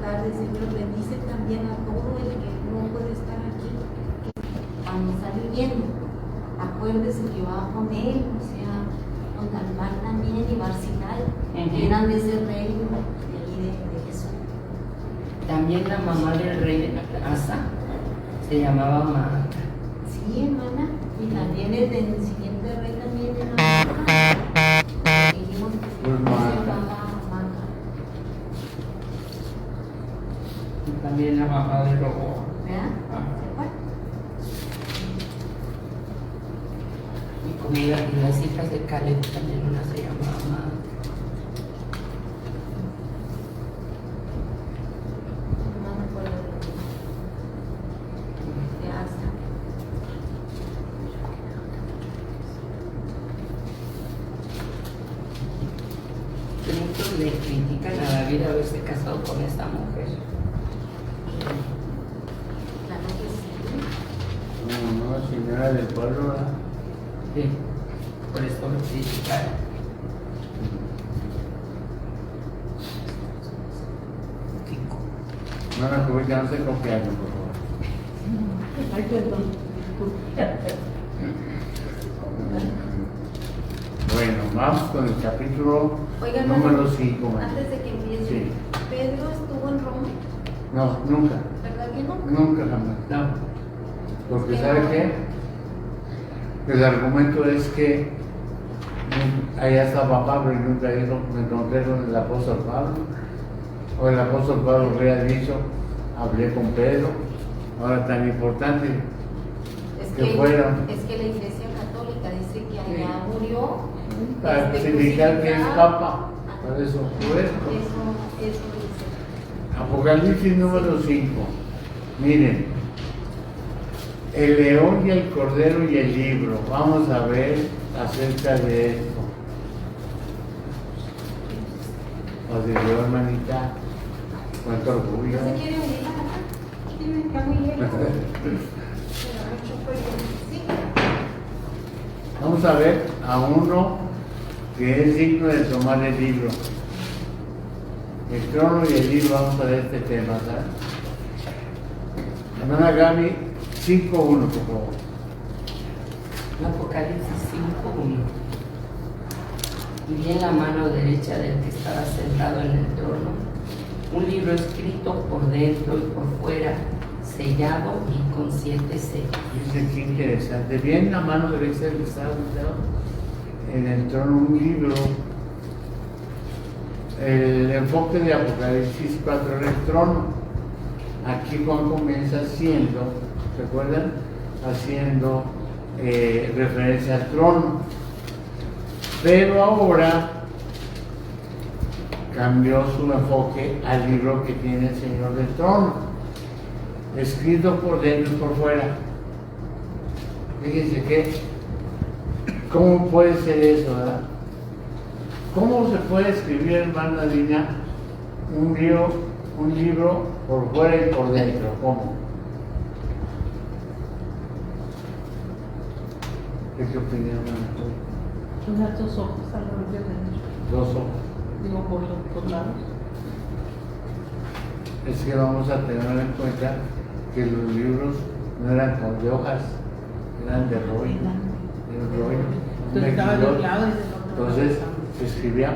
tardes, Señor. Bendice también a todo el que no puede estar aquí, cuando está viviendo. Acuérdese que va con él, o sea, con Talmar también y Barcital, que eran de ese reino de ahí de Jesús. También la mamá del rey de Asa se llamaba Maaca. Sí, hermana, y también el del siguiente rey también era Maaca. Dijimos que se llamaba Maaca. Y también la mamá de Roboam. ¿Verdad? Y las hijas de Caleb también una se llamaba Maaca. Muchos le critican a David haberse casado con esta mujer. Claro que sí. No, señora del pueblo, ¿verdad? Sí, por eso lo criticaron. No, no, porque ya no se confiaron, por favor. Ay, perdón. Bueno, vamos con el capítulo Oigan, número 5. antes de que empiece, Sí. ¿Pedro estuvo en Roma? No, nunca. ¿Verdad que no? Nunca jamás. No, Porque ¿sabe qué? El argumento es que allá estaba Pablo y nunca dijo, me encontré con el apóstol Pablo. O el apóstol Pablo habría dicho, hablé con Pedro. Ahora tan importante Es que fueron. Es que la Iglesia Católica dice que allá murió. Para significar que es papa. Por eso fue. Eso dice. Apocalipsis número 5. Miren, el león y el cordero y el libro. Vamos a ver acerca de esto. Os digo, hermanita, cuánto orgullo. ¿No se quiere unir a la Está muy lejos. Sí. Vamos a ver a uno que es digno de tomar el libro. El trono y el libro, vamos a ver este tema, ¿sabes? Hermana Gaby, 5.1, por favor. Apocalipsis 5:1. Y vi en la mano derecha del que estaba sentado en el trono un libro escrito por dentro y por fuera, sellado y con 7 sellos. Dice qué interesante. Bien, la mano derecha del que estaba sentado en el trono un libro. El enfoque de Apocalipsis 4 era el trono. Aquí Juan comienza haciendo, ¿recuerdan? Haciendo referencia al trono. Pero ahora cambió su enfoque al libro que tiene el Señor del trono, escrito por dentro y por fuera. Fíjense que, ¿cómo puede ser eso, verdad? ¿Cómo se puede escribir, hermana Dina, un libro por fuera y por dentro? ¿Cómo? ¿Qué opinión, hermana? Unas 2 ojos alrededor de dentro. 2 ojos. Digo, por los lados. Es que vamos a tener en cuenta que los libros no eran de hojas, eran de rollo. De rollo. Entonces estaba de un lado y del otro. Entonces se escribía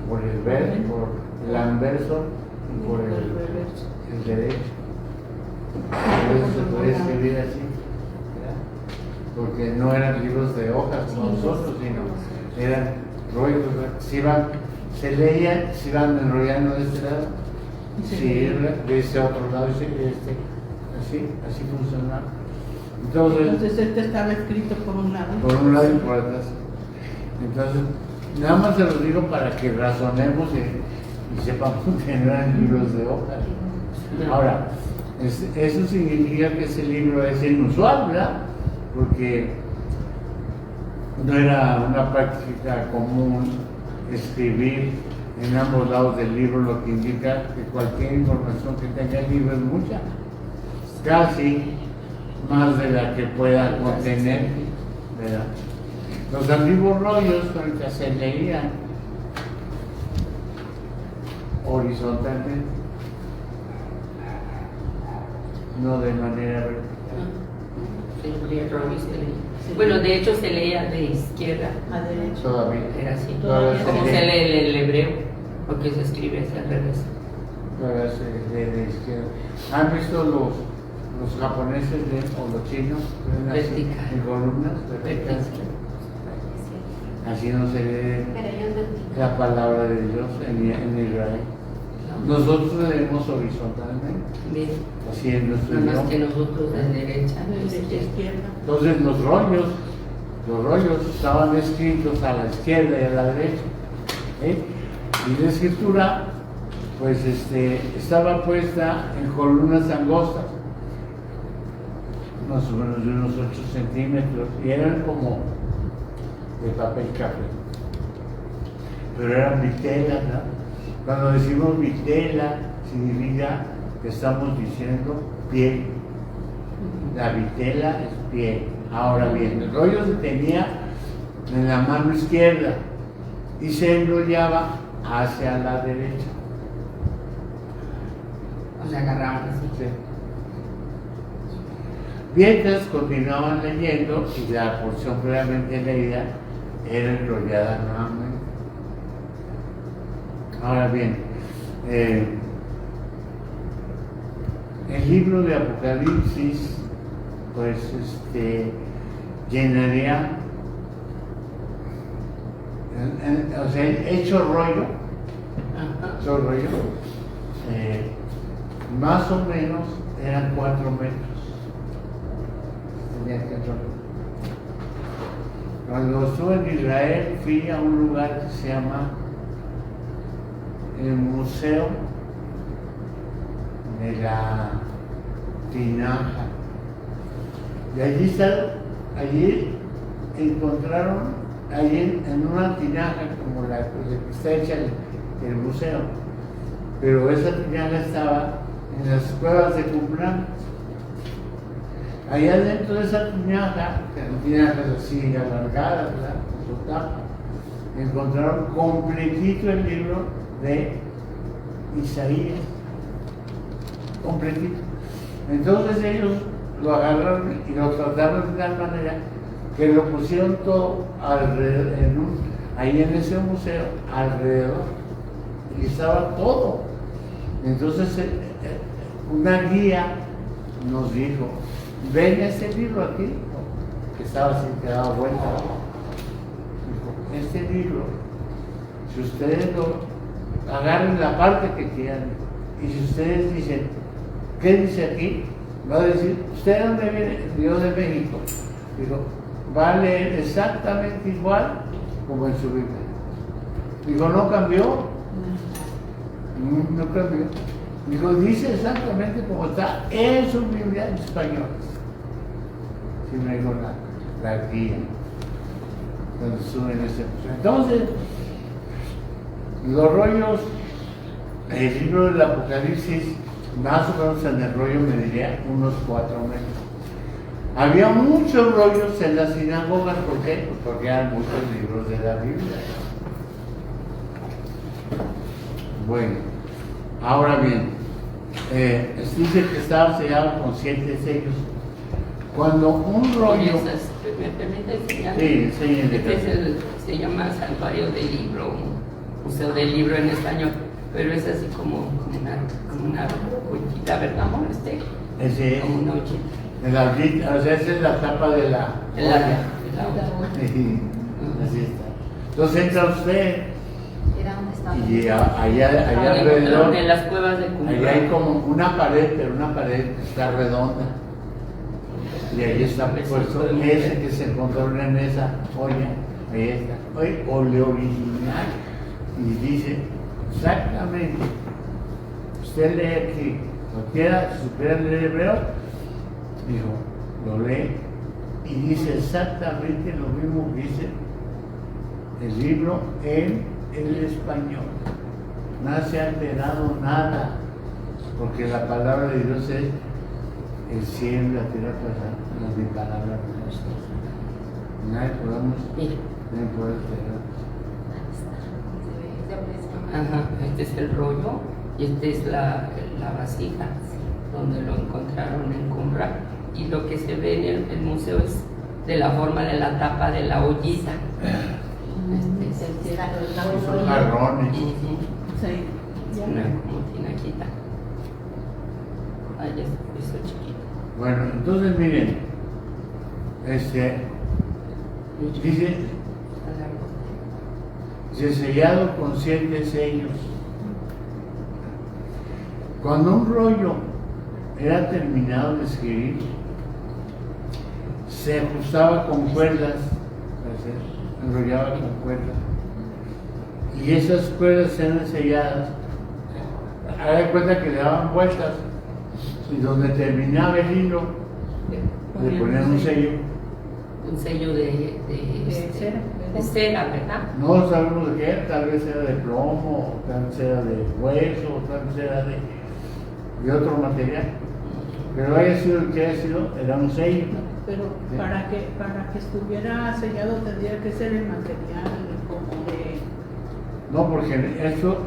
por el por el anverso y por el derecho. Por eso se puede escribir así, ¿verdad? Porque no eran libros de hojas como nosotros, sino eran rollos. Se leían, se iban enrollando de este lado, de este otro lado, así funcionaba. Entonces este estaba escrito por un lado. Por un lado y por atrás. Entonces, nada más se los digo para que razonemos y sepamos que no eran libros de hojas. Ahora, eso significa que ese libro es inusual, ¿verdad? Porque no era una práctica común escribir en ambos lados del libro, lo que indica que cualquier información que tenga el libro es mucha, casi más de la que pueda contener, ¿verdad? Los antiguos rollos con los que se leían horizontalmente, no de manera vertical. Sí, el rollo se leía. Bueno, de hecho se leía de izquierda A derecha. Todavía. Era así. Todavía Como se se lee. lee el hebreo, porque se escribe hacia el revés. Todavía se lee de izquierda. ¿Han visto los japoneses o los chinos? Leen así, Vertical. en columnas verticales. Así no se lee Pero ellos vertical. la palabra de Dios en Israel. ¿No? Nosotros leemos horizontalmente, Bien. así en nuestro Nada más que idioma. nosotros de derecha. De derecha a izquierda. Entonces los rollos estaban escritos a la izquierda y a la derecha. ¿Eh? Y la escritura, pues estaba puesta en columnas angostas, más o menos de unos 8 centímetros, y eran como de papel café. Pero eran vitelas, ¿no? Cuando decimos vitela, significa que estamos diciendo piel. La vitela es piel. Ahora bien, el rollo se tenía en la mano izquierda y se enrollaba hacia la derecha. O sea, agarraban así. Sí. Mientras continuaban leyendo y la porción previamente leída era enrollada nuevamente. Ahora bien, el libro de Apocalipsis, pues llenaría, o sea, hecho rollo, más o menos eran 4 metros. Tenía que rollo. Cuando estuve en Israel, fui a un lugar que se llama el Museo de la Tinaja. Y allí encontraron, en una tinaja como la que está hecha el museo, pero esa tinaja estaba en las cuevas de Qumran. Allá dentro de esa tinaja, que eran tinajas así alargadas, ¿verdad?, con su tapa, encontraron completito el libro de Isaías, completito. Entonces ellos lo agarraron y lo trataron de tal manera que lo pusieron todo alrededor, ahí en ese museo, alrededor, y estaba todo. Entonces una guía nos dijo: ven este libro aquí, que estaba así, que daba vuelta. Dijo: este libro, si ustedes lo agarren la parte que quieran, y si ustedes dicen, ¿qué dice aquí?, va a decir: ¿usted de dónde viene? Yo de México. Digo: va a leer exactamente igual como en su Biblia. Digo: ¿no cambió? No cambió. Digo: dice exactamente como está en su Biblia en español. Si me dijo la guía donde suben ese museo. Entonces, los rollos, el libro del Apocalipsis, más o menos en el rollo me diría unos 4 metros. Había muchos rollos en las sinagogas. ¿Por qué? Pues porque eran muchos libros de la Biblia. Bueno, ahora bien, dice que estaba sellado con 7 sellos. Cuando un rollo... ¿Me permite enseñar? Sí, enséñenle. Este se llama Santuario del Libro, Museo del Libro en español, pero es así como una hoyita, ¿verdad, amor? Ese es. Como una hoyita. La hoyita, o sea, esa es la tapa de la olla. Ujú. Así está. Entonces entra usted Era donde estaba. y allá alrededor, En las cuevas de Qumran. allá hay como una pared, pero una pared que está redonda. Y ahí está puesto ese que se encontró en esa olla. Ahí está. Óleo original. Y dice exactamente, usted lee aquí, si supiera leer hebreo, dijo, lo lee y dice exactamente lo mismo que dice el libro en el español. No se ha alterado nada, porque la palabra de Dios es el cielo y la tierra pasarán, no mi palabra no. Nadie podemos alterar. Ajá, este es el rollo y este es la vasija. donde lo encontraron en Qumran, y lo que se ve en el museo es de la forma de la tapa de la ollita. Son jarrones. Ujú. Sí. Es una como tinajita. Ahí ya se hizo chiquito. Bueno, entonces miren, dice, sellado con 7 sellos. Cuando un rollo era terminado de escribir, se ajustaba con cuerdas, se enrollaba con cuerdas, y esas cuerdas eran selladas. Haga cuenta que le daban vueltas, y donde terminaba el hilo, le ponían un sello. Un sello de cera. de cera, ¿verdad? No sabemos de qué era, tal vez era de plomo, tal vez era de hueso, tal vez era de otro material. Pero haya sido el que haya sido, era un sello. Pero Sí. para que estuviera sellado tendría que ser el material como de... No, porque eso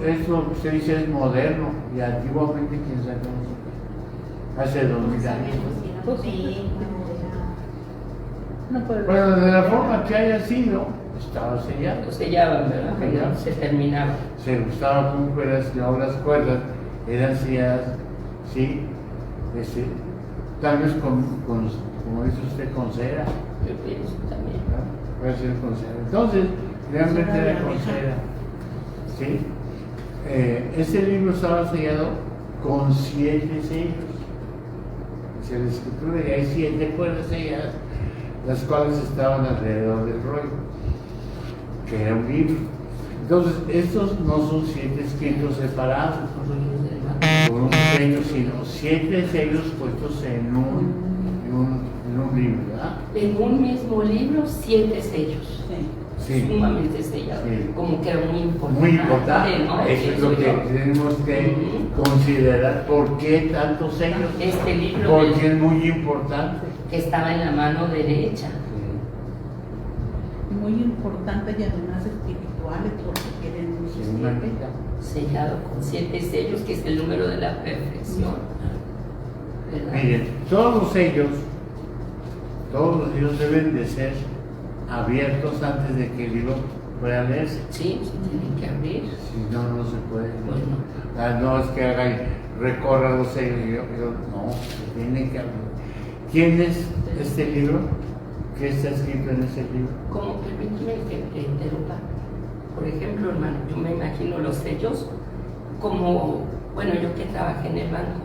se dice es moderno, y antiguamente, quién sabe cómo se hace 2000 años. Pues sí. No puede Bueno, de la forma que haya sido, estaba sellado. Lo sellaban, ¿verdad? Sellaban. Se terminaba. Se gustaba con cuerdas, y ahora las cuerdas eran selladas, sí, tal vez como dice usted, con cera. Yo pienso también. ¿No? Puede ser con cera. Entonces, realmente Cera de era con abeja. cera. ¿Sí? Este libro estaba sellado con 7 sellos. Dice la escritura, y hay 7 cuerdas selladas, las cuales estaban alrededor del rollo, que era un libro. Entonces, estos no son 7 escritos separados por un sello, sino 7 sellos puestos en un libro, ¿verdad? En un mismo libro, 7 sellos. Sí. Sí. Sumamente sellados. Sí. Como que era muy importante. Muy importante, ¿no? eso es lo que yo. tenemos que Ujú. considerar. ¿Por qué tantos sellos? Este libro Porque es muy importante. que estaba en la mano derecha. Muy importante y además espirituales porque quieren mucho Sí, una siete. mitad. Sellado con 7 sellos, que es el número de la perfección. ¿Verdad? Miren, todos los sellos deben de ser abiertos antes de que el libro pueda leerse. Sí, se tienen que abrir. Si no, no se puede. Pues no. Ah, no es que haga y recorra los sellos. No, se tiene que abrir. ¿Quién es este libro? ¿Qué está escrito en ese libro? Como permíteme que te interrumpa. Por ejemplo, hermano, yo me imagino los sellos como, bueno, yo que trabajé en el banco,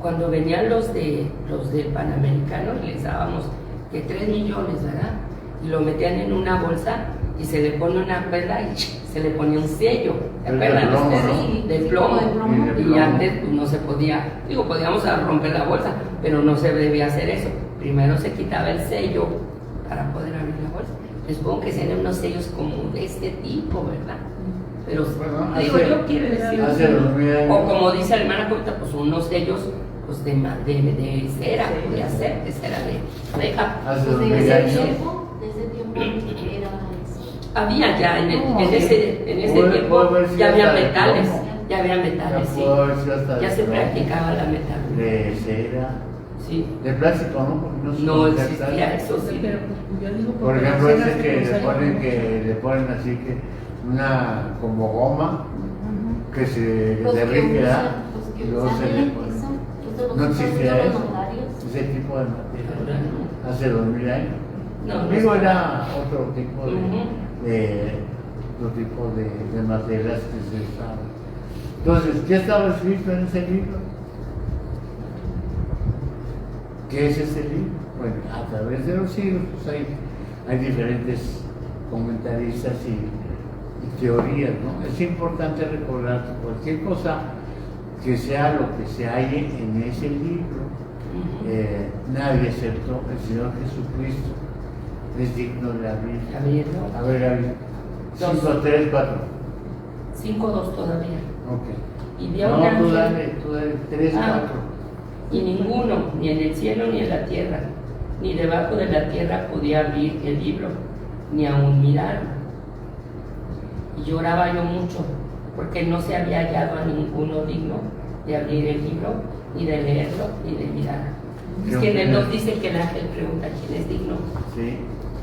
cuando venían los del Panamericano y les dábamos que 3 millones, ¿verdad? Y lo metían en una bolsa y se le pone una cuerda y se le ponía un sello. ¿Se El de acuerdan plomo, ustedes? ¿no? Sí, de plomo. De plomo. Y de Y plomo. antes pues, no se podía, podíamos romper la bolsa, pero no se debía hacer eso. Primero se quitaba el sello para poder abrir la bolsa. Les supongo que serían unos sellos como de este tipo, ¿verdad? Pero Bueno, yo quiero decir, hace 2000 años. o como dice la hermana Covita, pues unos sellos pues de cera, podría ser, de cera de abeja. Hace Pues 2000 de años. ese tiempo era eso. Había ya en No, ese puede tiempo, haber sido ya había hasta de metales, plomo. ya había metales, Ya sí. pudo haber sido hasta Ya de se plomo. practicaba la metal. De cera, Sí. de plástico, ¿no? Porque no se No puede existía hacer. eso, sí. Pero yo digo Por porque ejemplo, las ese ceras que le ponen así que una como goma que se Los que derrite, ¿verdad? usan, los que Y luego usan se le en el pone. piso, No eso los usan existía mucho los eso. notarios. Ese tipo de material. Ahora no. Hace 2000 años. No, no Digo, está. era otro tipo Ujú. de materiales que se usaban. Entonces, ¿qué estaba escrito en ese libro? ¿Qué es ese libro? Bueno, a través de los siglos pues hay diferentes comentaristas y teorías, ¿no? Es importante recordar que cualquier cosa que sea lo que se halle en ese libro, nadie excepto el Señor Jesucristo es digno de abrir. Abrirlo. A ver, Gaby. Dos. 5, 3, 4. 5-2 todavía. Ok. Y vio un No, tú ángel. dale, 3, Ah. 4. Y ninguno, ni en el cielo ni en la tierra, ni debajo de la tierra podía abrir el libro, ni aún mirarlo. Y lloraba yo mucho, porque no se había hallado a ninguno digno de abrir el libro, ni de leerlo, ni de mirarlo. Es que en el 2 dice que el ángel pregunta quién es digno. Sí,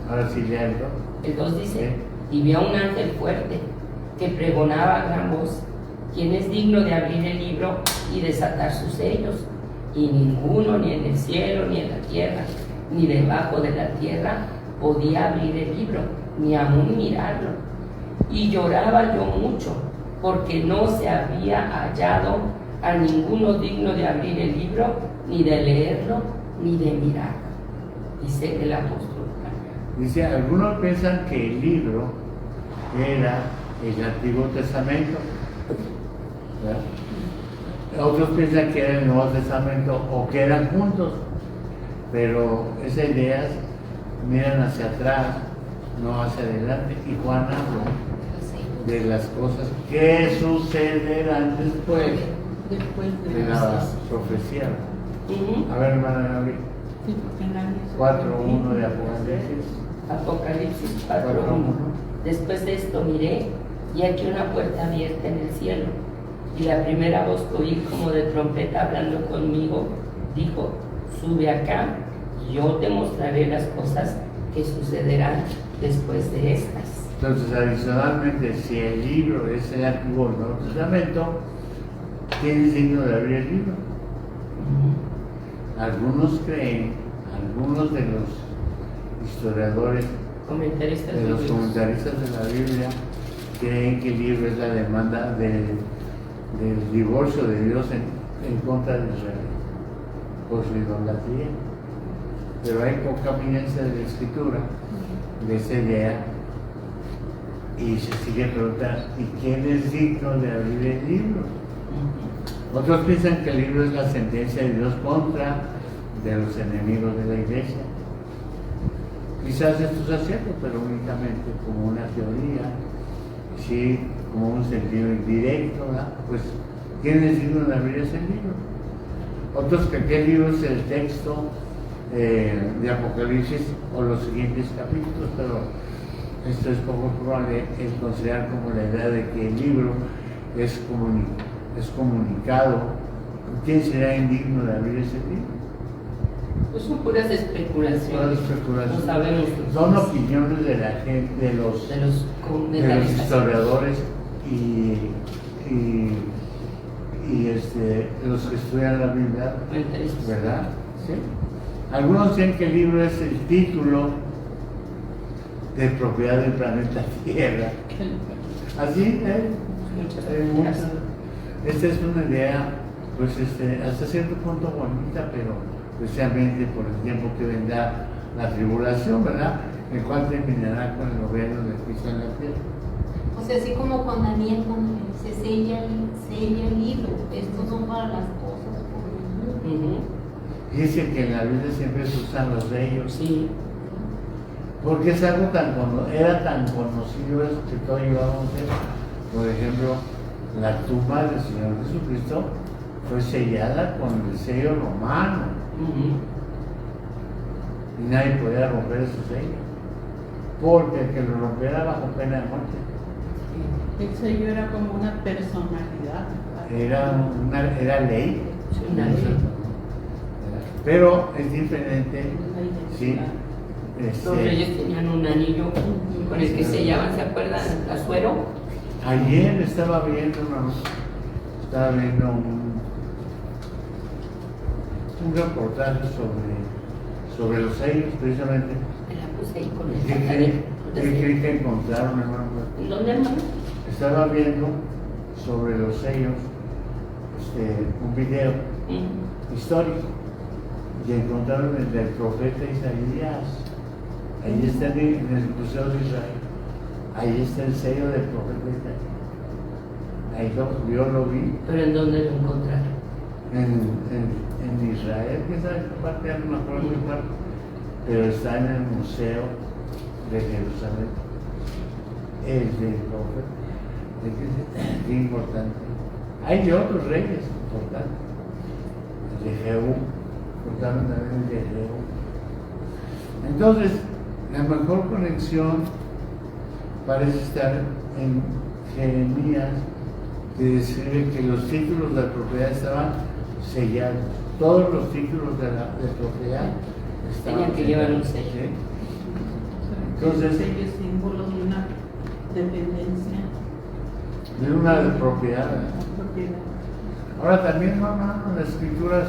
ahora sí leerlo. El 2 dice, Sí. y vio a un ángel fuerte que pregonaba a gran voz, quién es digno de abrir el libro y desatar sus sellos. Y ninguno, ni en el cielo, ni en la tierra, ni debajo de la tierra, podía abrir el libro, ni aún mirarlo. Y lloraba yo mucho, porque no se había hallado a ninguno digno de abrir el libro, ni de leerlo, ni de mirarlo. Dice el apóstol. Dice, algunos piensan que el libro era el Antiguo Testamento, ¿verdad? Otros piensan que era el Nuevo Testamento o que eran juntos, pero esas ideas miran hacia atrás, no hacia adelante. Y Juan habló de las cosas que sucederán después de la profecía. A ver, hermana Gabriel, Sí, porque nadie se 4.1 de Apocalipsis. Apocalipsis 4.1. 4:1. Después de esto miré, y aquí una puerta abierta en el cielo. Y la primera voz que oí como de trompeta hablando conmigo, dijo, sube acá, y yo te mostraré las cosas que sucederán después de estas. Entonces, adicionalmente, si el libro es el Antiguo Nuevo Testamento, ¿quién es digno de abrir el libro? Algunos creen, algunos de los historiadores, Comentaristas de los bíblicos. comentaristas de la Biblia, creen que el libro es la demanda del divorcio de Dios en contra de Israel por su idolatría. Pero hay concaminancia de la escritura de esa idea y se sigue preguntando, ¿y quién es digno de abrir el libro? Otros piensan que el libro es la sentencia de Dios contra de los enemigos de la iglesia. Quizás esto sea cierto, pero únicamente como una teoría, sí, como un sentido indirecto, ¿verdad? Pues, ¿quién es digno de abrir ese libro? Otros que aquel libro es el texto de Apocalipsis o los siguientes capítulos, pero esto es poco probable, es considerar como la idea de que el libro es comunicado. ¿Quién será indigno de abrir ese libro? Pues son puras especulaciones. Todas las especulaciones. No sabemos. Son opiniones de la gente, de los comentaristas. historiadores y los que estudian la Biblia, Comentaristas. ¿verdad? ¿Sí? Algunos creen que el libro es el título de propiedad del planeta Tierra. Así es. Muchas. Esta es una idea, pues hasta cierto punto bonita, pero especialmente por el tiempo que vendrá la tribulación, ¿verdad? El cual terminará con el gobierno de Cristo en la tierra. O sea, así como con Daniel, cuando se sella el libro, estos son para las cosas por venir. Dice que en la Biblia siempre se usan los sellos, Sí. porque es algo era tan conocido eso que todos llevábamos eso. Por ejemplo, la tumba del Señor Jesucristo fue sellada con el sello romano y nadie podía romper ese sello, porque el que lo rompiera bajo pena de muerte. El sello era como una personalidad. Era ley. Sí, una ley. Pero es diferente. Sí. Los reyes tenían un anillo con el que sellaban, ¿se acuerdan? Azuero. Ayer estaba viendo un reportaje sobre los sellos, precisamente. Me la puse ahí con ¿Qué el creí que encontraron, hermano? ¿Dónde, hermano? Estaba viendo sobre los sellos un video histórico y encontraron el del profeta Isaías. Ahí está en el Museo de Israel. Ahí está el sello del profeta Isaías. Ahí yo lo vi. ¿Pero en dónde lo encontraron? En Israel, que sabe qué parte, no me acuerdo qué parte, pero está en el Museo de Jerusalén. El del profeta. Qué importante. Hay de otros reyes importantes. El de Jehú, contaron también el de Jehú. Entonces, la mejor conexión parece estar en Jeremías, que describe que los títulos de la propiedad estaban sellados. Todos los títulos de propiedad Tenían que llevar un sello. ¿Sí? Entonces, Entonces, sello es símbolo de una dependencia. de una de propiedad. Propiedad. Ahora también, mamá, las escrituras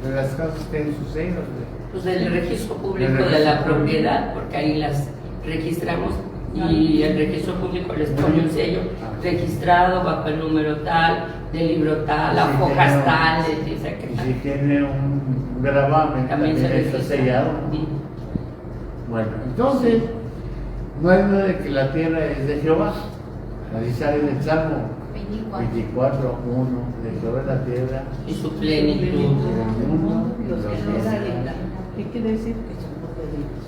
de las casas tienen sus sellos. Pues del registro público Del de registro la público. propiedad, porque ahí las registramos y el registro público les pone un sello registrado bajo el número tal, del libro tal, las Sí, hojas tiene- tal, Y etc. si tiene un gravamen, también se está registra. sellado. Bueno, entonces, no hay duda de que la tierra es de Jehová. Así sale en el Salmo 24, 1, de Jehová es la tierra. Y su plenitud. El mundo y Los los que no que habitan. ¿Qué quiere decir? Que somos perdidos.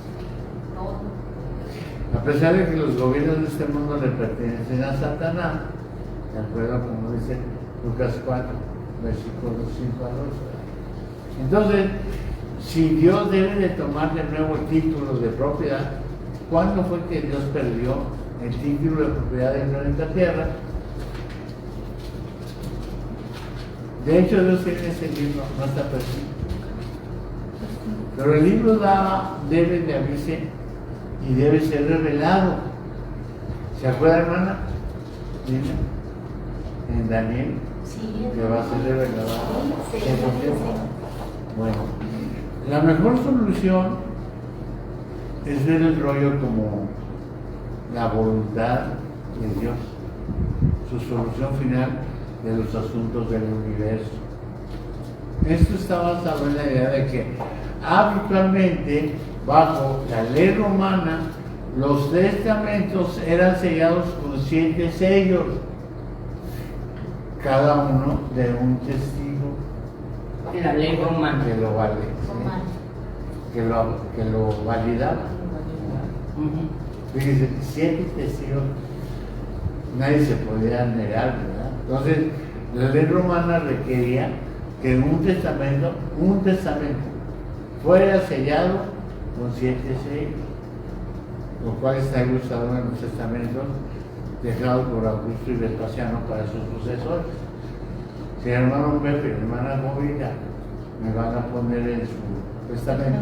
A pesar de que los gobiernos de este mundo le pertenecen a Satanás, de acuerdo como dice Lucas 4, versículos 5 a 12. Entonces, si Dios debe de tomar de nuevo el título de propiedad, ¿cuándo fue que Dios perdió el título de propiedad del planeta Tierra? De hecho, Dios tiene ese libro, no está perdido. Pero el libro debe de abrirse y debe ser revelado. ¿Se acuerda, hermana? Dime. En Daniel, Sí, que va a ser revelado. Sí, sí, ¿Eso sí. qué? Bueno, la mejor solución es ver el rollo como la voluntad de Dios, su solución final de los asuntos del universo. Esto está basado en la idea de que habitualmente, bajo la ley romana, los testamentos eran sellados con 7 sellos, cada uno de un testigo La ley romana. que lo vale, que lo validaba. Ujú. Fíjense, 7 testigos, nadie se podía negar, ¿verdad? Entonces, la ley romana requería que en un testamento fuera sellado con 7 sellos, lo cual está ilustrado en los testamentos dejados por Augusto y Vespasiano para sus sucesores. Si el hermano Pepe y la hermana Jovita me van a poner en su testamento,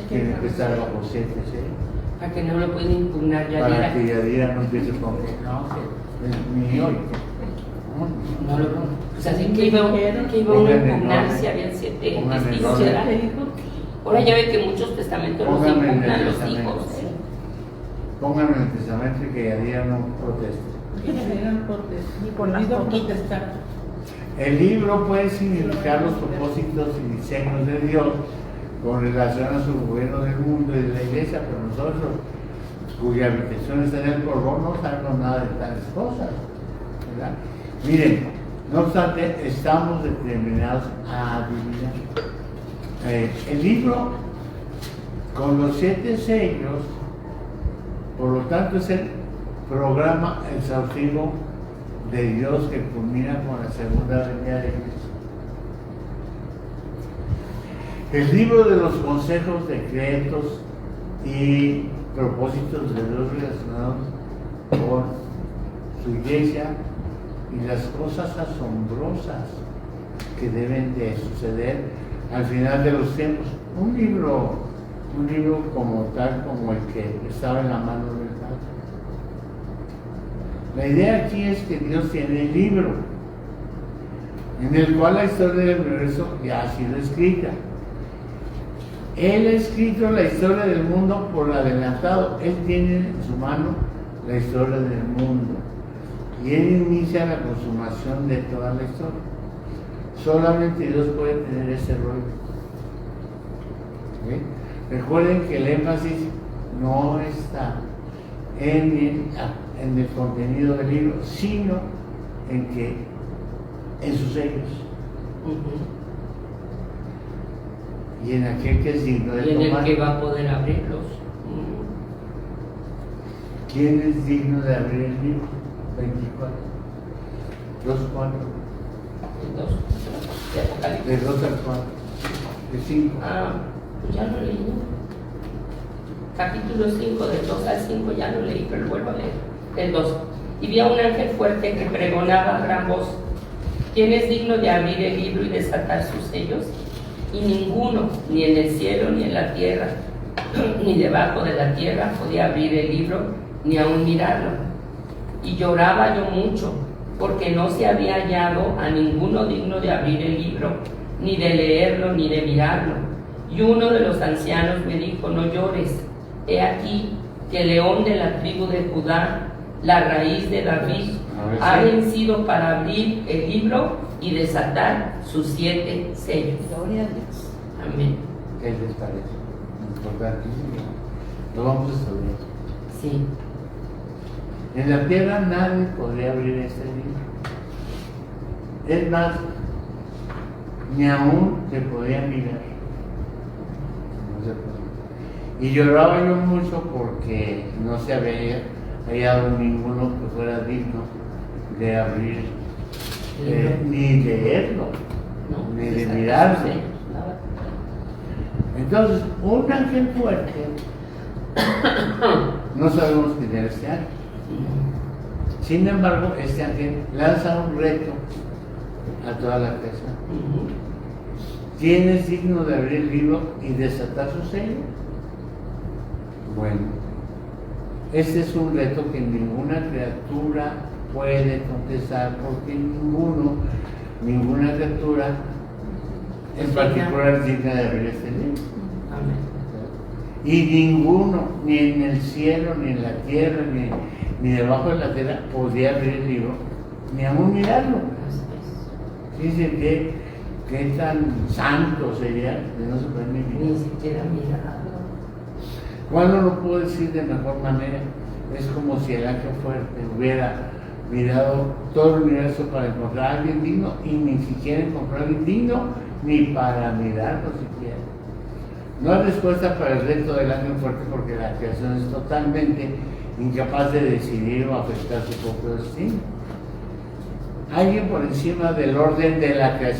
tiene que estar bajo 7 sellos. Para que no lo pueda impugnar ya Para que dirá. Yadira no empiece con que no, que es mío. No lo pongo. Pues así que iba uno a impugnar si habían 7 Pónganle testigos, orden. ¿verdad? Ahora ya ve que muchos testamentos los Pónganme en el impugnan los testamento. hijos. Pónganme en el testamento y que Yadira no proteste. Ni por las poquitas. El libro puede significar los propósitos y diseños de Dios con relación a su gobierno del mundo y de la iglesia, pero nosotros, cuya habitación está en el polvo, no sabemos nada de tales cosas, ¿verdad? Miren, no obstante, estamos determinados a adivinar. El libro, con los 7 sellos, por lo tanto, es el programa exhaustivo de Dios que culmina con la segunda venida de Cristo. El libro de los consejos, decretos y propósitos de Dios relacionados con su iglesia y las cosas asombrosas que deben de suceder al final de los tiempos. Un libro como tal, como el que estaba en la mano del Padre. La idea aquí es que Dios tiene el libro en el cual la historia del universo ya ha sido escrita. Él ha escrito la historia del mundo por adelantado. Él tiene en su mano la historia del mundo. Y Él inicia la consumación de toda la historia. Solamente Dios puede tener ese rollo. ¿Sí? Recuerden que el énfasis no está en el contenido del libro, sino en sus sellos. Ujú. Y en aquel que es digno de Y en el tomar. que va a poder abrirlos. ¿Quién es digno de abrir el libro? 24. 2, 4. El 2 de Apocalipsis. De 2 al 4. De 5. Ah, pues ya lo leí, ¿no? Capítulo 5, del 2 al 5 ya lo leí, pero lo vuelvo a leer. El 2. Y vi a un ángel fuerte que pregonaba a gran voz: ¿Quién es digno de abrir el libro y desatar sus sellos? Y ninguno, ni en el cielo, ni en la tierra, ni debajo de la tierra, podía abrir el libro, ni aun mirarlo. Y lloraba yo mucho, porque no se había hallado a ninguno digno de abrir el libro, ni de leerlo, ni de mirarlo. Y uno de los ancianos me dijo: no llores, he aquí que el león de la tribu de Judá, la raíz de David, ha vencido para abrir el libro y desatar sus 7 sellos. Gloria a Dios. Amén. ¿Qué les parece? Importantísimo. Lo vamos a estudiar. Sí. En la tierra nadie podría abrir este libro. Es más, ni aún se podía mirar. No se podía. Y lloraba yo mucho porque no se había hallado ninguno que fuera digno de abrir, ni leerlo, No, ni de desatar mirarlo. sus sellos. Entonces, un ángel fuerte, no sabemos quién era este ángel. Sin embargo, este ángel lanza un reto a toda la creación. ¿Quién es digno de abrir el libro y desatar su sello? Bueno, este es un reto que ninguna criatura puede contestar, porque ninguna criatura en particular es digna de abrir este libro. Amén. Y ninguno, ni en el cielo, ni en la tierra, ni debajo de la tierra, podía abrir el libro, ni aún mirarlo. Fíjense qué tan santo sería que no se puede ni Ni mirar. siquiera mirarlo. ¿Cuándo lo puedo decir de mejor manera? Es como si el ángel fuerte hubiera mirado todo el universo para encontrar a alguien digno y ni siquiera encontró a alguien digno ni para mirarlo siquiera. No hay respuesta para el reto del ángel fuerte porque la creación es totalmente incapaz de decidir o afectar su propio destino. Alguien por encima del orden de la creación